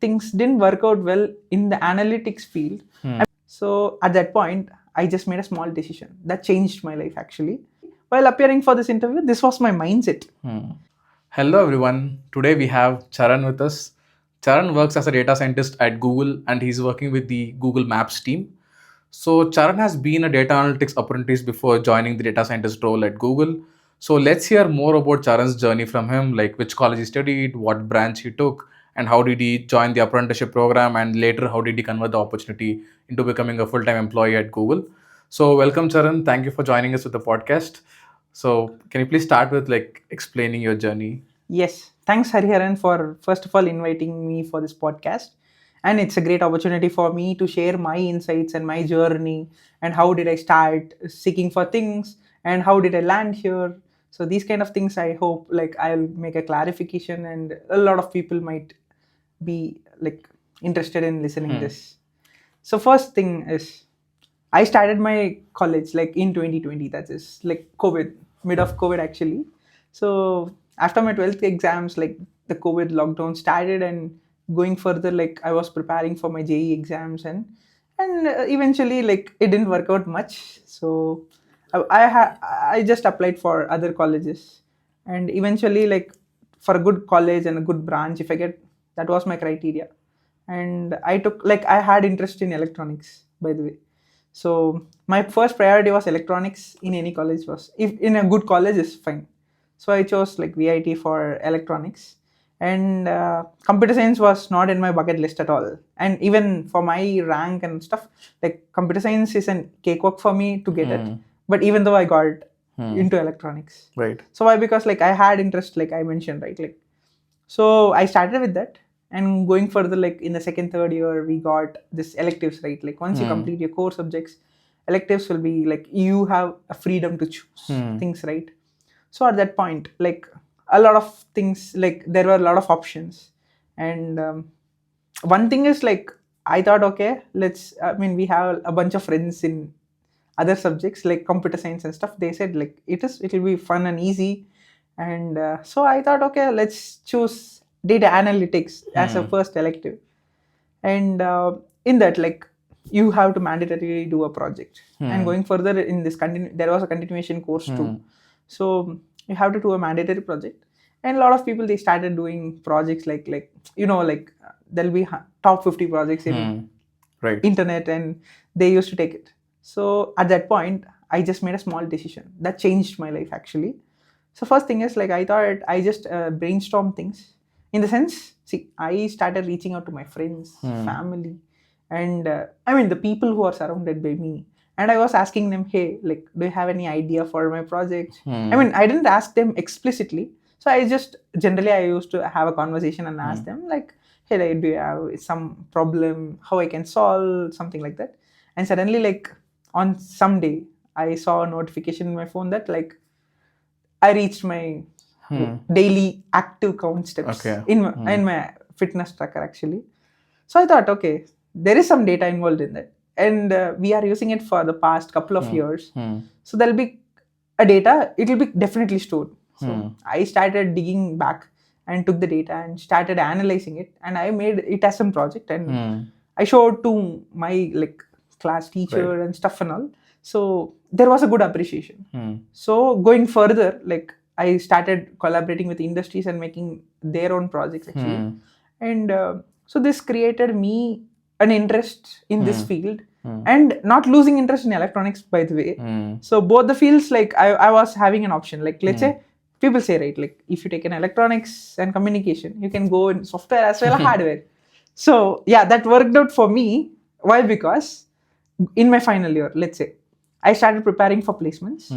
things didn't work out well in the analytics field. So at that point, I just made a small decision that changed my life actually. While appearing for this interview, this was my mindset. Hello everyone. Today we have Charan with us. Charan works as a data scientist at Google and he's working with the Google Maps team. So Charan has been a data analytics apprentice before joining the data scientist role at Google. So let's hear more about Charan's journey from him, like which college he studied, what branch he took, and how did he join the apprenticeship program, and later how did he convert the opportunity into becoming a full-time employee at Google. So welcome Charan. Thank you for joining us with the podcast. So can you please start with like explaining your journey? Yes, thanks Hariharan for first of all inviting me for this podcast. And it's a great opportunity for me to share my insights and my journey and how did I start seeking for things and how did I land here. So these kind of things I hope like I'll make a clarification and a lot of people might be like interested in listening this. So first thing is I started my college like in 2020, that is like COVID, mid of COVID actually. So after my 12th exams, like the COVID lockdown started and going further, like I was preparing for my JE exams and eventually like it didn't work out much. So I just applied for other colleges and eventually like for a good college and a good branch, if I get, that was my criteria. And I took like I had interest in electronics, by the way. So my first priority was electronics in any college was if in a good college is fine. So I chose like VIT for electronics, and computer science was not in my bucket list at all. And even for my rank and stuff, like computer science is a cakewalk for me to get it. But even though I got into electronics, Right. so why? Because like I had interest, like I mentioned, right? Like so I started with that and going further, like in the second, third year, we got this electives, right? Like once you complete your core subjects, electives will be like you have a freedom to choose things, right? So at that point, like a lot of things, like there were a lot of options. And one thing is like, I thought, okay, we have a bunch of friends in other subjects like computer science and stuff. They said like it'll be fun and easy. And so I thought, okay, let's choose data analytics as a first elective. And in that, like you have to mandatorily do a project. And going further in this, there was a continuation course too. So you have to do a mandatory project. And a lot of people, they started doing projects like there'll be top 50 projects in Right. internet, and they used to take it. So at that point, I just made a small decision that changed my life actually. So first thing is like I thought I just brainstorm things. In the sense, see, I started reaching out to my friends, family, and the people who are surrounded by me. And I was asking them, hey, like, do you have any idea for my project? I didn't ask them explicitly. So I just generally I used to have a conversation and ask them like, hey, like, do you have some problem? How I can solve something like that? And suddenly, like on some day, I saw a notification in my phone that like I reached my daily active count steps in my fitness tracker actually. So I thought, okay, there is some data involved in that, and we are using it for the past couple of years. So there'll be a data; it will be definitely stored. So I started digging back and took the data and started analyzing it, and I made it as a project, and I showed to my like class teacher and stuff and all. So there was a good appreciation. So going further, like I started collaborating with industries and making their own projects actually. And so this created me an interest in this field and not losing interest in electronics, by the way. So both the fields, like I was having an option. Like let's say people say, right, like if you take an electronics and communication, you can go in software as well as hardware. So yeah, that worked out for me. Why? Because in my final year, let's say, I started preparing for placements.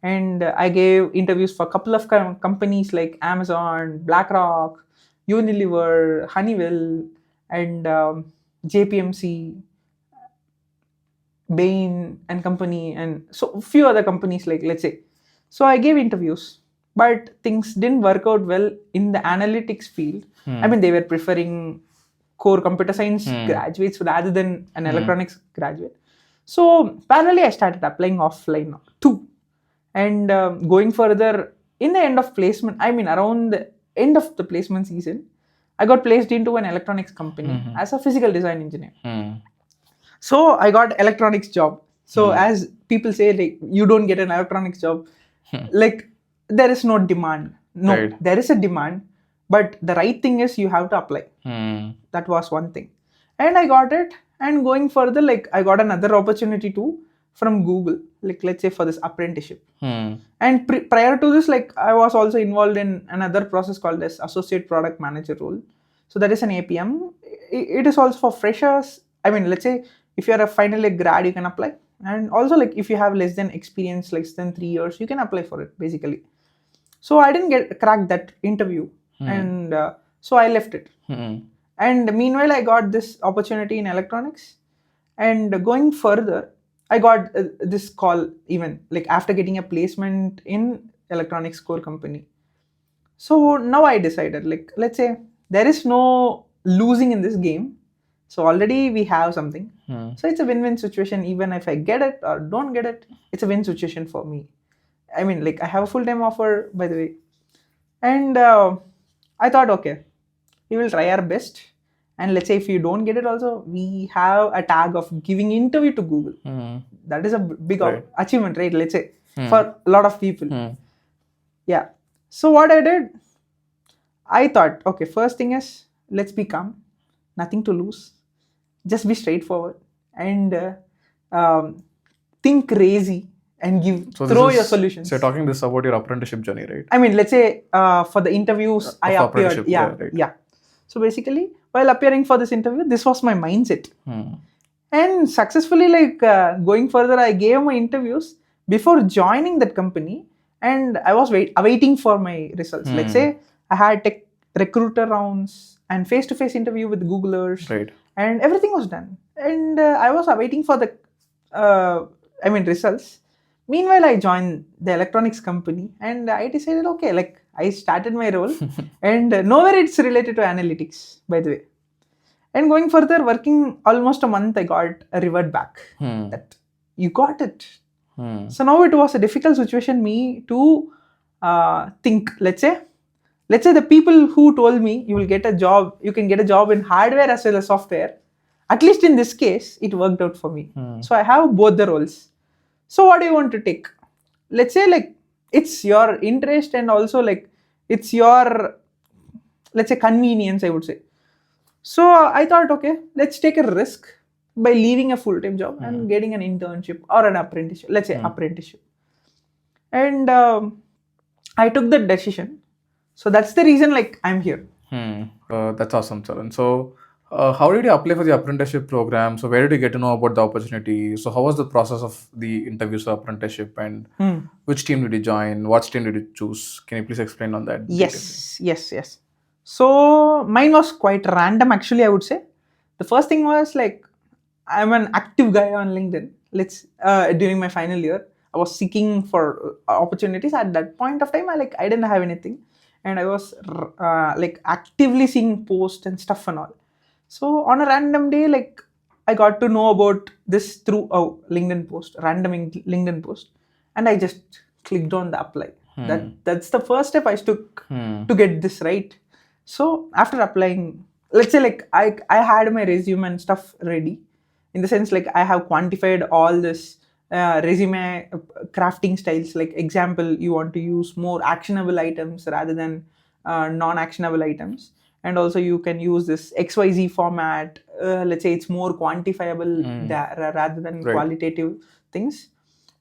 And I gave interviews for a couple of companies like Amazon, BlackRock, Unilever, Honeywell, and JPMC, Bain and company, and so a few other companies, like let's say. So I gave interviews, but things didn't work out well in the analytics field. They were preferring core computer science graduates rather than an electronics graduate. So parallelly, I started applying offline too. And going further, in the end of placement, around the end of the placement season, I got placed into an electronics company as a physical design engineer. So I got electronics job. So as people say, like, you don't get an electronics job, like there is no demand. No, Right. there is a demand, but the right thing is you have to apply. That was one thing, and I got it. And going further, like I got another opportunity too from Google, like let's say for this apprenticeship. And prior to this, like I was also involved in another process called as associate product manager role. So that is an APM. It is also for freshers. I mean, let's say if you're a final year grad, you can apply. And also, like if you have less than experience, less than 3 years, you can apply for it basically. So I didn't get crack that interview, and so I left it. And meanwhile, I got this opportunity in electronics. And going further, I got this call even like after getting a placement in electronics core company. So now I decided, like let's say there is no losing in this game. So already we have something. So it's a win-win situation. Even if I get it or don't get it, it's a win situation for me. I mean, like I have a full-time offer, by the way. And I thought, okay, we will try our best. And let's say if you don't get it also, we have a tag of giving interview to Google. That is a big achievement, right? Let's say for a lot of people. Yeah. So what I did, I thought, okay, first thing is, let's be calm. Nothing to lose. Just be straightforward. And think crazy and throw your solutions. So you're talking this about your apprenticeship journey, right? I mean, let's say for the interviews I appeared. Yeah. So basically, while appearing for this interview, this was my mindset. And successfully, like going further, I gave my interviews before joining that company, and I was awaiting for my results. Let's say I had tech recruiter rounds and face-to-face interview with Googlers, Right. and everything was done. And I was awaiting for the, results. Meanwhile, I joined the electronics company, and I decided, okay, like I started my role, and nowhere it's related to analytics, by the way. And going further, working almost a month, I got a revert back that you got it. So now it was a difficult situation me to think. Let's say the people who told me you will get a job, you can get a job in hardware as well as software. At least in this case, it worked out for me. So I have both the roles. So what do you want to take? Let's say like it's your interest, and also like it's your, let's say, convenience, I would say. So I thought, okay, let's take a risk by leaving a full-time job and getting an internship or an apprenticeship. Let's say apprenticeship. And I took that decision. So that's the reason, like, I'm here. That's awesome, Charan. So how did you apply for the apprenticeship program? So where did you get to know about the opportunity? So how was the process of the interviews for apprenticeship, and which team did you join? What team did you choose? Can you please explain on that? Yes. So mine was quite random, actually, I would say. The first thing was like, I'm an active guy on LinkedIn. During my final year, I was seeking for opportunities. At that point of time, I didn't have anything, and I was like actively seeing posts and stuff and all. So on a random day, like I got to know about this through a LinkedIn post, LinkedIn post, and I just clicked on the apply. That's the first step I took to get this right. So after applying, let's say like I had my resume and stuff ready, in the sense like I have quantified all this resume crafting styles. Like example, you want to use more actionable items rather than non-actionable items, and also you can use this XYZ format. Let's say it's more quantifiable rather than qualitative things.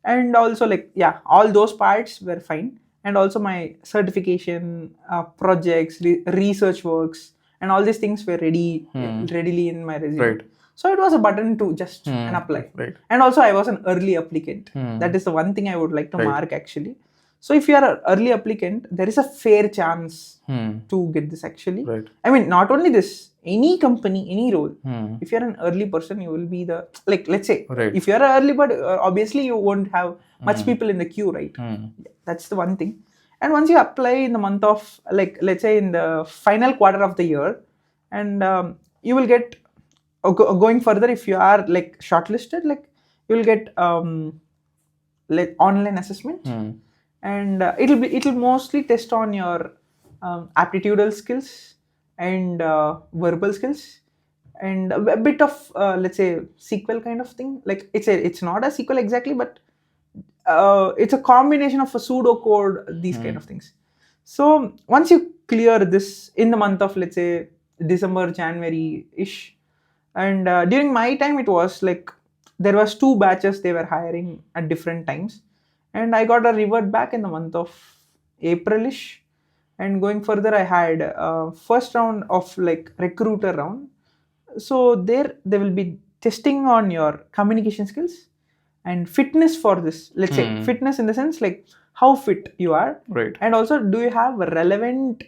And also like, yeah, all those parts were fine. And also my certification, projects, research works, and all these things were readily in my resume. Right. So it was a button to just and apply. Right. And also I was an early applicant. That is the one thing I would like to mark, actually. So if you are an early applicant, there is a fair chance to get this, actually. Right. I mean, not only this, any company, any role, if you're an early person, you will be the, like, let's say, if you're an early bird, obviously you won't have much people in the queue, right? That's the one thing. And once you apply in the month of, like, let's say in the final quarter of the year, and you will get, going further, if you are like shortlisted, like you will get like online assessment. And it'll mostly test on your aptitudinal skills and verbal skills, and a bit of let's say SQL kind of thing. Like it's not a SQL exactly, but it's a combination of a pseudo code, these kind of things. So once you clear this in the month of, let's say, December, January ish, and during my time it was like there was 2 batches they were hiring at different times, and I got a revert back in the month of Aprilish. And going further, I had first round of like recruiter round. So there they will be testing on your communication skills and fitness for this. Let's say fitness in the sense like how fit you are, Right. and also do you have a relevant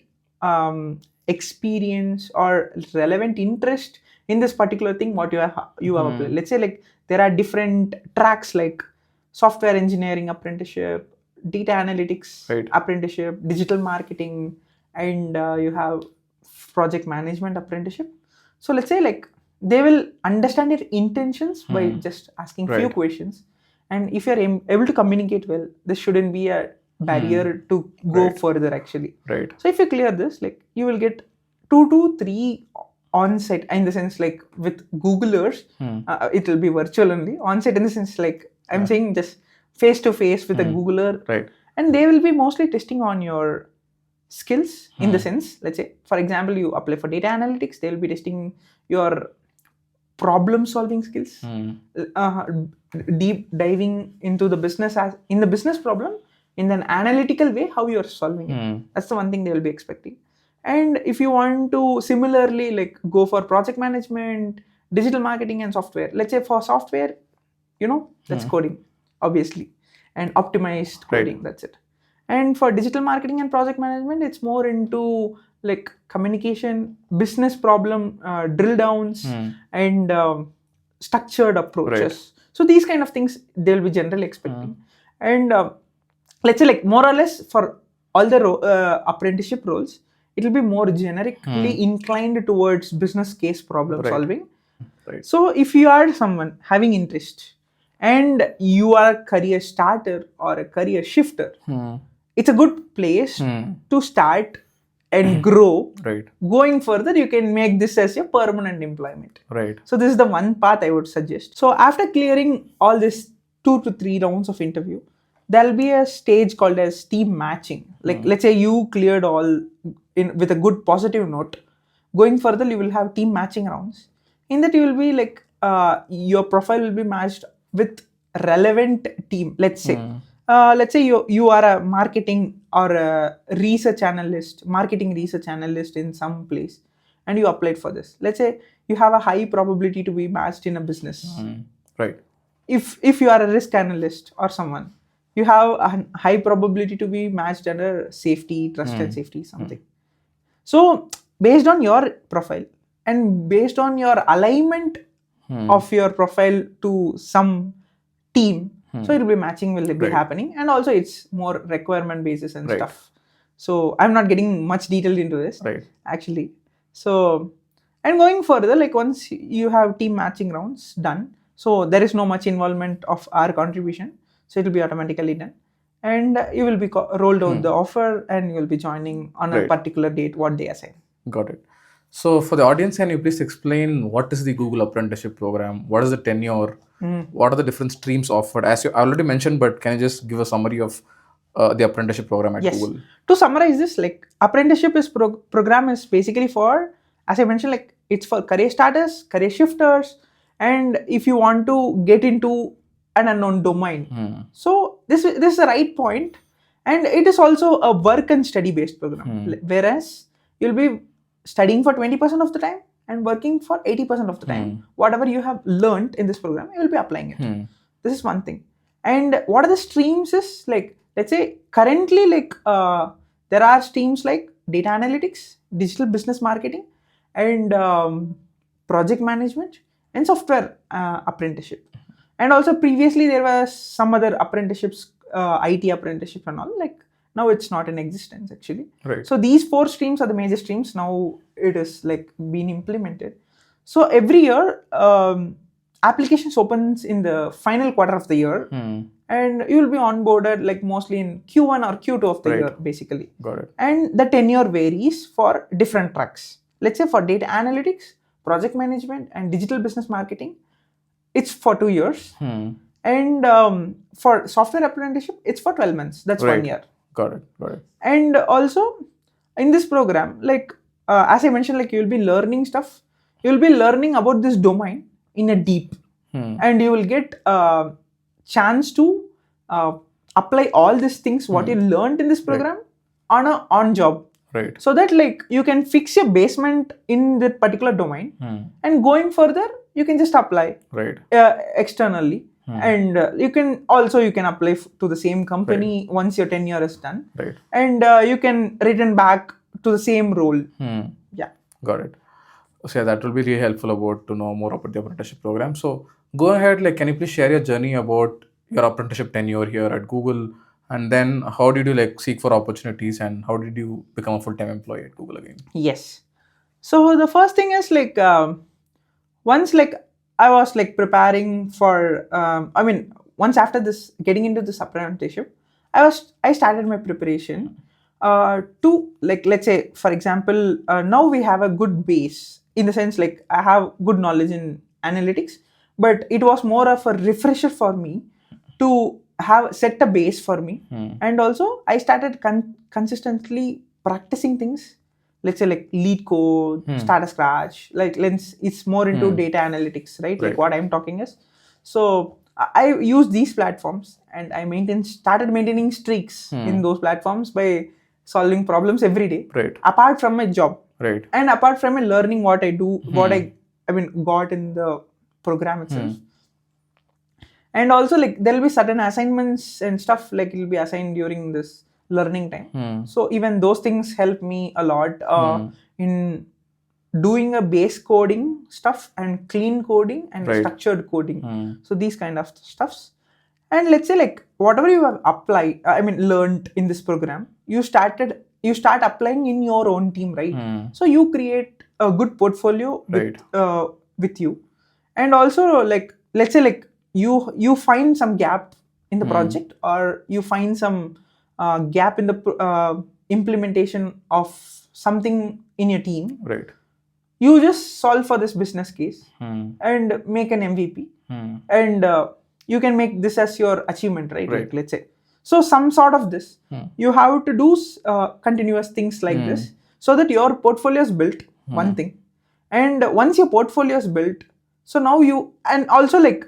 experience or relevant interest in this particular thing what you have applied. Let's say like there are different tracks like software engineering apprenticeship, data analytics Right. apprenticeship, digital marketing, and you have project management apprenticeship. So let's say like they will understand your intentions by just asking few Right. questions, and if you're able to communicate well, this shouldn't be a barrier to go Right. further actually. Right. So if you clear this, like you will get 2 to 3 on-site, in the sense like with Googlers, it will be virtual only. On-site in the sense like I'm saying just face to face with a Googler, Right. and they will be mostly testing on your skills in the sense, let's say for example you apply for data analytics, they will be testing your problem solving skills, deep diving into the business as in the business problem in an analytical way, how you are solving it. That's the one thing they will be expecting. And if you want to similarly like go for project management, digital marketing, and software, let's say for software, that's coding obviously, and optimized coding, that's it. And for digital marketing and project management, it's more into like communication, business problem drill downs, and structured approaches. Right. So these kind of things they'll be generally expecting. And let's say like more or less for all the apprenticeship roles, it will be more generically inclined towards business case problem solving. Right. So if you are someone having interest and you are a career starter or a career shifter, it's a good place to start and grow. Right. Going further, you can make this as your permanent employment. Right. So this is the one path I would suggest. So after clearing all this 2 to 3 rounds of interview, there'll be a stage called as team matching. Like let's say you cleared all with a good positive note. Going further, you will have team matching rounds. In that, you will be like your profile will be matched with relevant team. Let's say you are a marketing or a marketing research analyst in some place, and you applied for this. Let's say you have a high probability to be matched in a business. Right. If you are a risk analyst or someone, you have a high probability to be matched under safety, trust and safety, something. So based on your profile and based on your alignment of your profile to some team, so it will be matching will be happening, and also it's more requirement basis and stuff. So I'm not getting much detailed into this actually. So and going further, like once you have team matching rounds done, so there is no much involvement of our contribution, so it will be automatically done, and you will be rolled out the offer, and you will be joining on a particular date what they assign. Got it. So for the audience, can you please explain what is the Google Apprenticeship program? What is the tenure? What are the different streams offered? As you already mentioned, but can you just give a summary of the apprenticeship program at Google? To summarize this, like apprenticeship is program is basically for, as I mentioned, like it's for career starters, career shifters, and if you want to get into an unknown domain. So this is the right point, and it is also a work and study based program, whereas you'll be studying for 20% of the time and working for 80% of the time. Whatever you have learned in this program, you will be applying it. This is one thing. And what are the streams is like, let's say currently like there are streams like data analytics, digital business marketing, and project management, and software apprenticeship. And also previously there was some other apprenticeships, IT apprenticeship and all, like now it's not in existence actually. So these 4 streams are the major streams. Now it is like being implemented. So every year applications opens in the final quarter of the year, and you will be onboarded like mostly in Q1 or Q2 of the year basically. Got it. And the tenure varies for different tracks. let's say for data analytics, project management, and digital business marketing, it's for 2 years. And for software apprenticeship, it's for 12 months. That's 1 year. Got it. And also in this program, like as I mentioned, like you'll be learning stuff. You'll be learning about this domain in a deep, and you will get a chance to apply all these things what you learned in this program on a on job. Right. So that like you can fix your basement in that particular domain, and going further you can just apply externally. And you can apply to the same company once your tenure is done, and you can return back to the same role. Yeah, got it. So yeah, that will be really helpful about to know more about the apprenticeship program. So go ahead, like, can you please share your journey about your apprenticeship tenure here at Google, and then how did you like seek for opportunities, and how did you become a full-time employee at Google again? Yes. So the first thing is like once like I was like preparing for once after this getting into this apprenticeship, I started my preparation to like, let's say for example, now we have a good base in the sense like I have good knowledge in analytics, but it was more of a refresher for me to have set a base for me. And also I started consistently practicing things, let's say like lead code, start a scratch, like it's more into data analytics, right? Like what I'm talking is. So I use these platforms, and I started maintaining streaks in those platforms by solving problems every day, apart from my job, and apart from my learning what I do, what I got in the program itself. And also like there'll be certain assignments and stuff like it'll be assigned during this learning time. So even those things help me a lot in doing a base coding stuff and clean coding and structured coding. So these kind of stuffs. And let's say like whatever you have learned in this program, you start applying in your own team, right? So you create a good portfolio with you. And also like, let's say like you find some gap in the project, or you find some gap in the implementation of something in your team, you just solve for this business case and make an MVP, and you can make this as your achievement, right? Like, let's say so some sort of this you have to do continuous things like this, so that your portfolio is built, one thing. And once your portfolio is built, so now and also like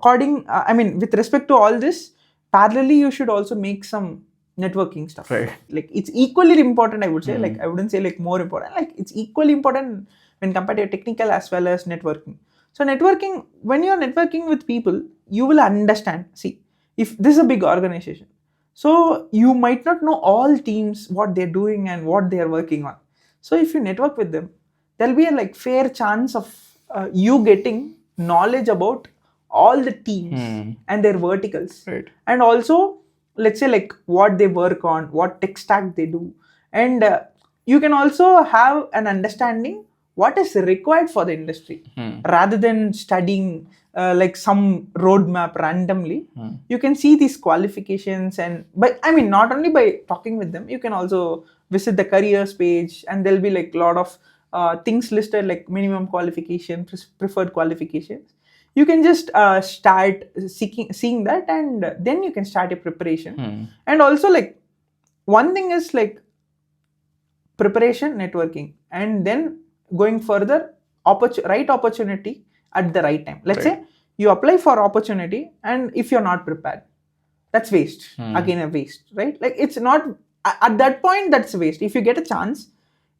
with respect to all this, parallelly you should also make some networking stuff. Like it's equally important, I would say. Like I wouldn't say like more important. Like it's equally important when compared to technical as well as networking. So networking, when you're networking with people, you will understand. See, if this is a big organization, so you might not know all teams, what they're doing and what they're working on. So if you network with them, there'll be a like fair chance of you getting knowledge about all the teams and their verticals, and also let's say like what they work on, what tech stack they do, and you can also have an understanding what is required for the industry, rather than studying like some roadmap randomly. You can see these qualifications, and not only by talking with them, you can also visit the careers page, and there'll be like a lot of things listed like minimum qualification, preferred qualifications. You can just start seeing that, and then you can start your preparation. And also like one thing is like preparation, networking, and then going further, right opportunity at the right time. Let's say you apply for opportunity, and if you're not prepared, that's waste. Again a waste, right? Like it's not, at that point that's a waste. If you get a chance,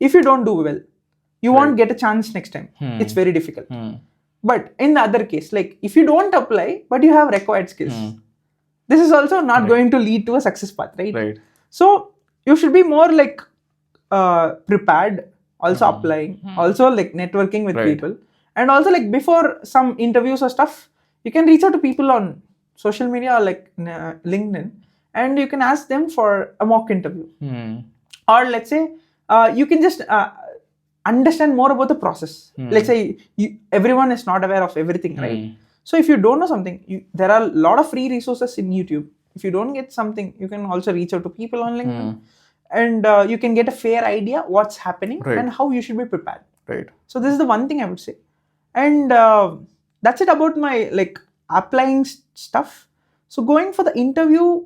if you don't do well, you won't get a chance next time. It's very difficult. But in the other case, like if you don't apply but you have required skills, this is also not going to lead to a success path, right? So you should be more like prepared, also applying, also like networking with people, and also like before some interviews or stuff, you can reach out to people on social media or like LinkedIn, and you can ask them for a mock interview. Or let's say you can just understand more about the process. Let's say everyone is not aware of everything, right? So if you don't know something, there are a lot of free resources in YouTube. If you don't get something, you can also reach out to people on LinkedIn. and you can get a fair idea what's happening Right. and how you should be prepared. Right. So this is the one thing I would say, and that's it about my like applying stuff. So going for the interview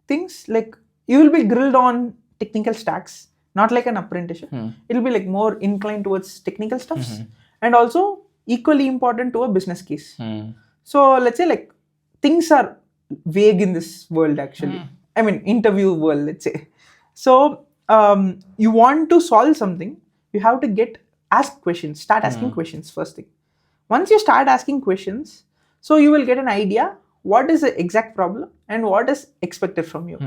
things, like you will be grilled on technical stacks, not like an apprenticeship. It'll be like more inclined towards technical stuffs, and also equally important to a business case. So let's say like things are vague in this world actually. I mean interview world, let's say. So you want to solve something, you have to ask questions, start asking questions first thing. Once you start asking questions, so you will get an idea what is the exact problem and what is expected from you.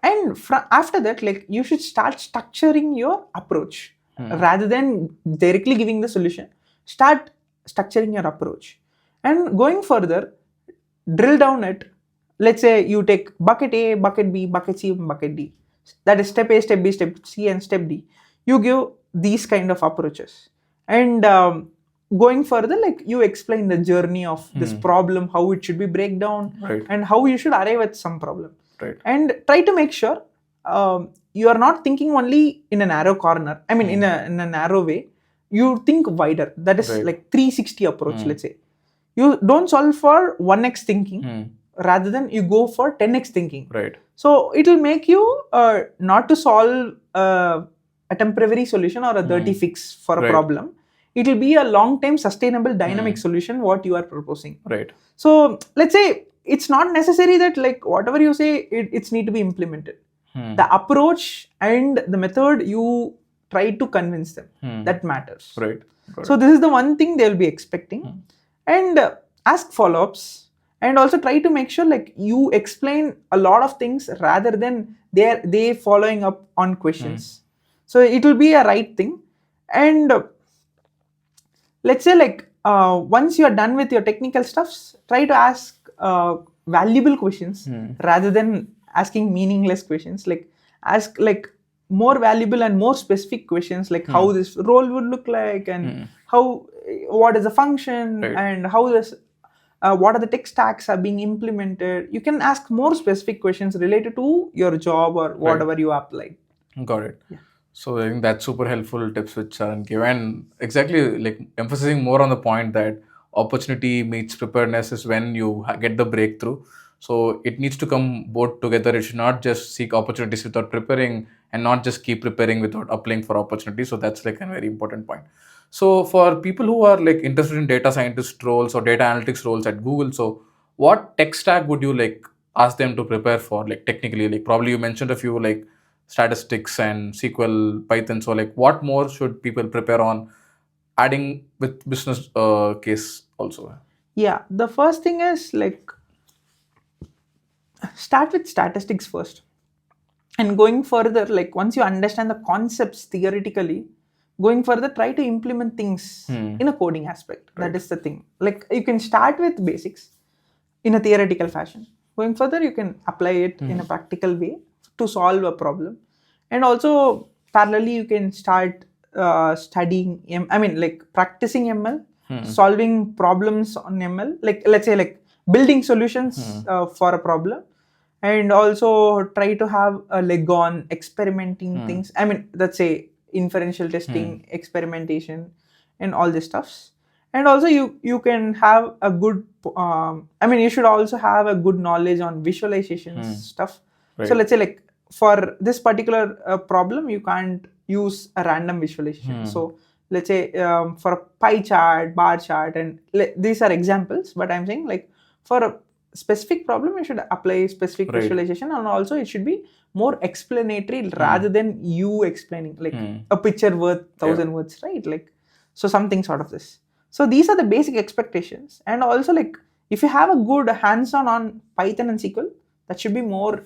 And after that, like you should start structuring your approach rather than directly giving the solution. Start structuring your approach, and going further, drill down it. Let's say you take bucket A, bucket B, bucket C, and bucket D. That is step A, step B, step C, and step D. You give these kind of approaches, and going further, like you explain the journey of this problem, how it should be break down, Right. and how you should arrive at some problem. Right. And try to make sure you are not thinking only in a narrow corner. I mean, in a narrow way. You think wider. That is Right. like 360 approach. Let's say you don't solve for 1x thinking, rather than you go for 10x thinking. Right. So it will make you not to solve a temporary solution or a dirty fix for a Right. problem. It will be a long-term sustainable dynamic solution what you are proposing. Right. So let's say it's not necessary that like whatever you say it's need to be implemented. The approach and the method you try to convince them, that matters. Right. Got So it. this is the one thing they'll be expecting. And ask follow-ups, and also try to make sure like you explain a lot of things rather than they following up on questions. So it will be a right thing. And let's say like once you are done with your technical stuffs, try to ask valuable questions rather than asking meaningless questions. Like ask like more valuable and more specific questions, like how this role would look like, and what is the function, Right. and how this what are the tech stacks are being implemented. You can ask more specific questions related to your job or whatever you apply. Got it. So I think that's super helpful tips which Charan gave, and exactly like emphasizing more on the point that opportunity meets preparedness is when you get the breakthrough. So it needs to come both together. It should not just seek opportunities without preparing, and not just keep preparing without applying for opportunities. So that's like a very important point. So for people who are like interested in data scientist roles or data analytics roles at Google, so what tech stack would you like ask them to prepare for, like technically? Like probably you mentioned a few like statistics and SQL, Python. So like what more should people prepare on, adding with business case also? Yeah, the first thing is like start with statistics first, and going further, like once you understand the concepts theoretically, going further, try to implement things in a coding aspect. That is the thing. Like you can start with basics in a theoretical fashion. Going further, you can apply it in a practical way to solve a problem. And also parallelly, you can start studying like practicing ML, solving problems on ML, like let's say like building solutions for a problem, and also try to have a leg on experimenting things. I mean, let's say inferential testing, experimentation, and all this stuffs. And also you can have a good you should also have a good knowledge on visualizations stuff. Right. So let's say like for this particular problem, you can't use a random visualization. So let's say for a pie chart, bar chart, and these are examples, but I'm saying like for a specific problem, you should apply specific Right. visualization, and also it should be more explanatory rather than you explaining, like a picture worth 1,000 words, right? Like, so something sort of this. So these are the basic expectations. And also like if you have a good hands-on on Python and SQL, that should be more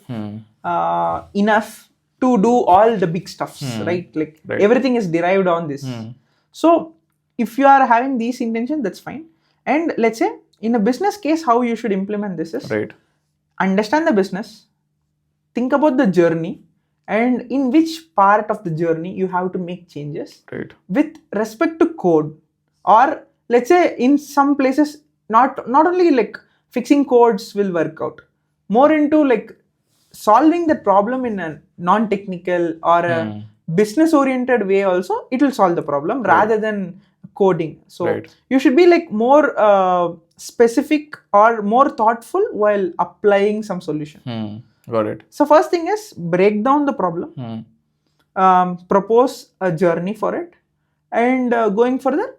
enough to do all the big stuffs, right? Like Right. everything is derived on this. So if you are having these intentions, that's fine. And let's say in a business case, how you should implement this is Right. understand the business, think about the journey, and in which part of the journey you have to make changes Right. with respect to code. Or let's say in some places, not only like fixing codes will work out, more into like solving that problem in a non-technical or a business-oriented way also, it will solve the problem rather than coding. So you should be like more specific or more thoughtful while applying some solution. Got it. So first thing is break down the problem, propose a journey for it, and going further,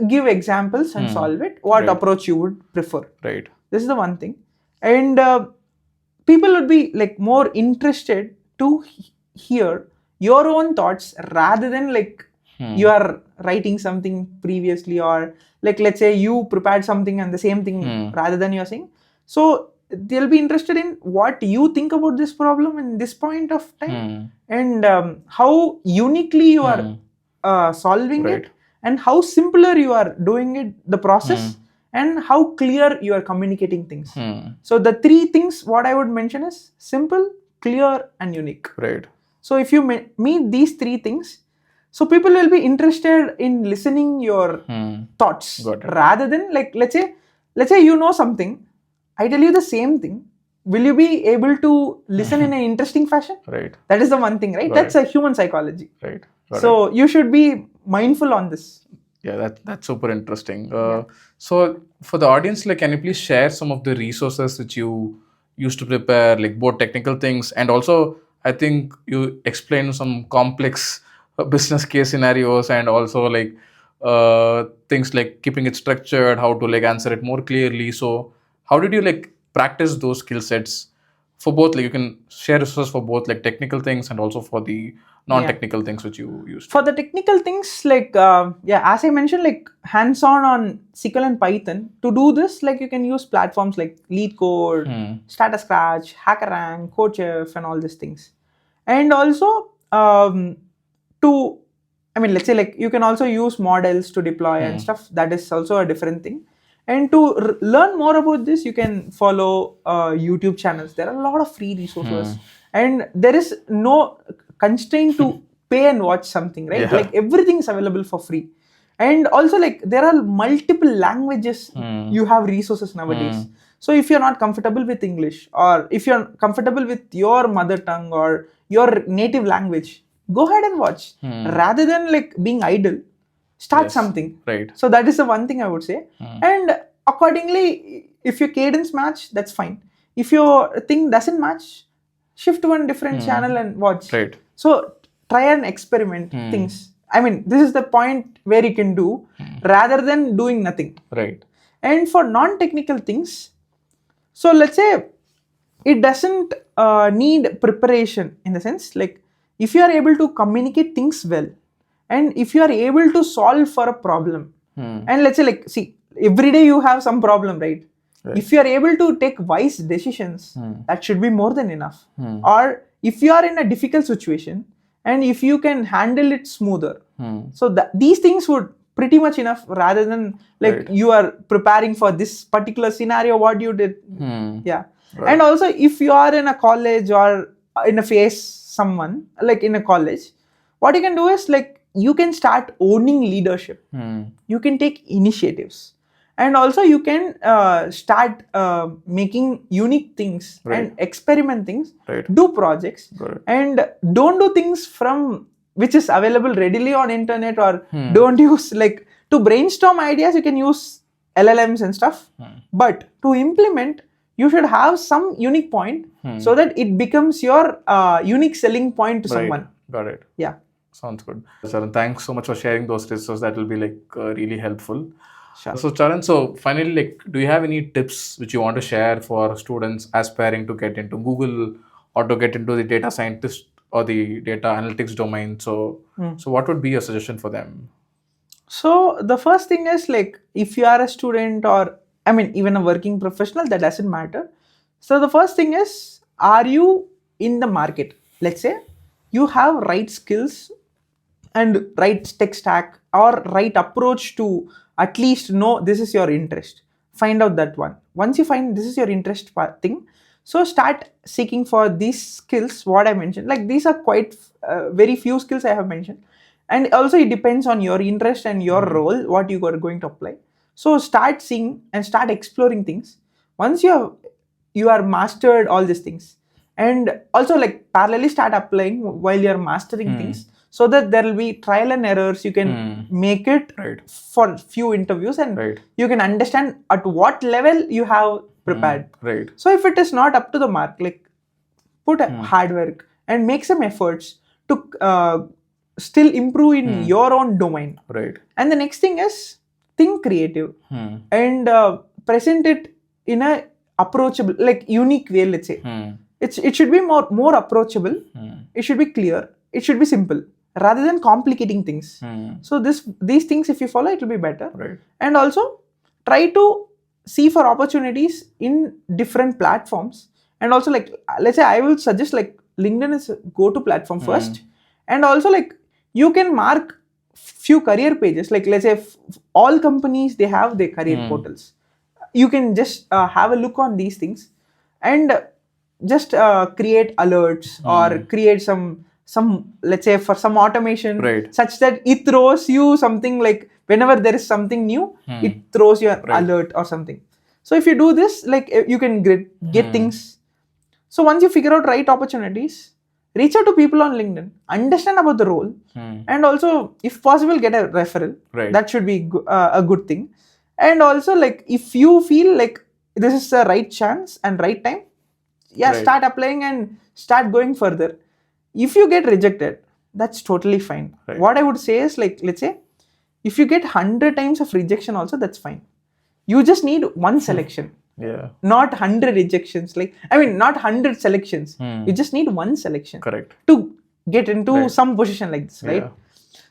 give examples and solve it. What approach you would prefer? Right. This is the one thing, and people would be like more interested to hear your own thoughts rather than like you are writing something previously, or like let's say you prepared something and the same thing rather than you're saying. So they'll be interested in what you think about this problem in this point of time, and how uniquely you are solving it, and how simpler you are doing it, the process, and how clear you are communicating things. So the three things what I would mention is simple, clear, and unique. Right. So if you meet these three things, so people will be interested in listening your thoughts rather than like let's say you know something, I tell you the same thing. Will you be able to listen in an interesting fashion? Right. That is the one thing, right? That's a human psychology. Right. So you should be mindful on this. Yeah, that's super interesting. So for the audience, like, can you please share some of the resources which you used to prepare, like both technical things, and also I think you explained some complex business case scenarios, and also like things like keeping it structured, how to like answer it more clearly. So how did you like practice those skill sets for both? Like you can share resources for both like technical things and also for the non-technical things which you used. For the technical things, like as I mentioned, like hands-on on SQL and Python. To do this, like you can use platforms like LeetCode, StataScratch, HackerRank, CodeChef, and all these things. And also let's say like you can also use models to deploy and stuff. That is also a different thing. And to learn more about this, you can follow YouTube channels. There are a lot of free resources, and there is no constraint to pay and watch something, right? Like everything is available for free. And also like there are multiple languages you have resources nowadays. So if you're not comfortable with English, or if you're comfortable with your mother tongue or your native language, go ahead and watch rather than like being idle. Start something. Right. So that is the one thing I would say. And accordingly, if your cadence match, that's fine. If your thing doesn't match, shift to one different channel and watch. Right. So try and experiment things. I mean, this is the point where you can do rather than doing nothing. Right. And for non-technical things, so let's say it doesn't need preparation, in the sense like if you are able to communicate things well, and if you are able to solve for a problem, and let's say like, see, every day you have some problem, right? If you are able to take wise decisions, that should be more than enough. Or if you are in a difficult situation and if you can handle it smoother, so these things would pretty much enough, rather than like you are preparing for this particular scenario what you did. And also if you are in a college or in a phase someone like in a college, what you can do is like you can start owning leadership. You can take initiatives, and also you can start making unique things and experiment things, do projects, and don't do things from which is available readily on internet, or don't use like to brainstorm ideas. You can use LLMs and stuff, but to implement you should have some unique point so that it becomes your unique selling point to someone. Got it. Yeah. Sounds good. Charan, thanks so much for sharing those resources. That will be like really helpful. Sure. So Charan, so finally, like, do you have any tips which you want to share for students aspiring to get into Google or to get into the data scientist or the data analytics domain? So what would be your suggestion for them? So the first thing is like, if you are a student, or I mean even a working professional, that doesn't matter. So the first thing is, are you in the market? Let's say you have right skills and right tech stack or right approach to at least know this is your interest. Find out that one. Once you find this is your interest thing, so start seeking for these skills what I mentioned. Like these are quite very few skills I have mentioned, and also it depends on your interest and your role what you are going to apply. So start seeing and start exploring things. Once you are mastered all these things, and also like parallelly start applying while you're mastering things, so that there will be trial and errors. You can make it for few interviews, and you can understand at what level you have prepared. So if it is not up to the mark, like put hard work and make some efforts to still improve in your own domain. And the next thing is think creative and present it in a approachable, like unique way, let's say. It should be more approachable. It should be clear. It should be simple rather than complicating things. So these things, if you follow, it will be better. And also try to see for opportunities in different platforms. And also, like, let's say I will suggest like LinkedIn is a go-to platform first. And also, like, you can mark few career pages. Like, let's say all companies, they have their career portals. You can just have a look on these things and just create alerts or create some let's say for some automation, such that it throws you something, like whenever there is something new, it throws you an alert or something. So if you do this, like, you can get things. So once you figure out right opportunities, reach out to people on LinkedIn, understand about the role, and also, if possible, get a referral. That should be a good thing. And also, like, if you feel like this is the right chance and right time, start applying and start going further. If you get rejected, that's totally fine. What I would say is, like, let's say if you get 100 times of rejection also, that's fine. You just need one selection. Not 100 rejections. Like, I mean, not 100 selections. You just need one selection to get into some position like this, right?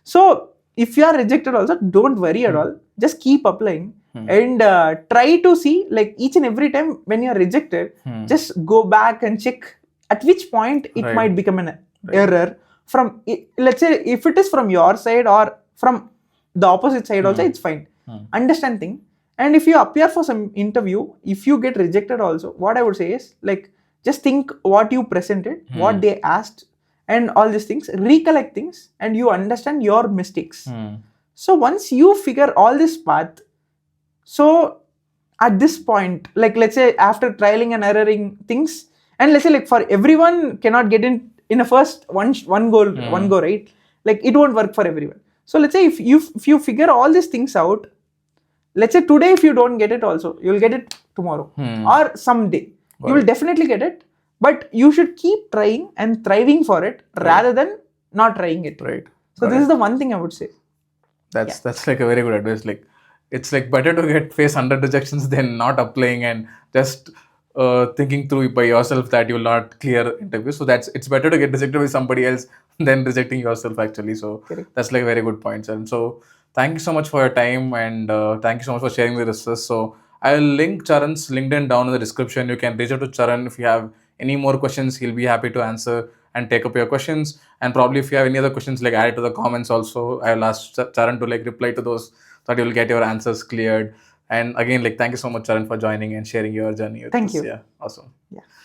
So if you are rejected also, don't worry at all. Just keep applying and try to see, like, each and every time when you are rejected, just go back and check at which point it might become an error from, let's say, if it is from your side or from the opposite side also, it's fine. Understand thing. And if you appear for some interview, if you get rejected also, what I would say is, like, just think what you presented, what they asked, and all these things, recollect things, and you understand your mistakes. So once you figure all this path, so at this point, like, let's say after trialing and erroring things, and let's say, like, for everyone cannot get in a first one go, right? Like, it won't work for everyone. So let's say if you figure all these things out, let's say today, if you don't get it also, you'll get it tomorrow or someday. You will definitely get it, but you should keep trying and thriving for it rather than not trying it. So this is the one thing I would say. That's like a very good advice. Like, it's like better to face 100 rejections than not applying and just thinking through by yourself that you will not clear interviews. So it's better to get rejected with somebody else than rejecting yourself, actually. So that's like a very good point, and so thank you so much for your time, and thank you so much for sharing the research. So I'll link Charan's LinkedIn down in the description. You can reach out to Charan if you have any more questions. He'll be happy to answer and take up your questions. And probably if you have any other questions, like, add it to the comments also. I'll ask Charan to, like, reply to those, so that you'll get your answers cleared. And again, like, thank you so much, Charan, for joining and sharing your journey with us. Thank you. Yeah, awesome. Yeah.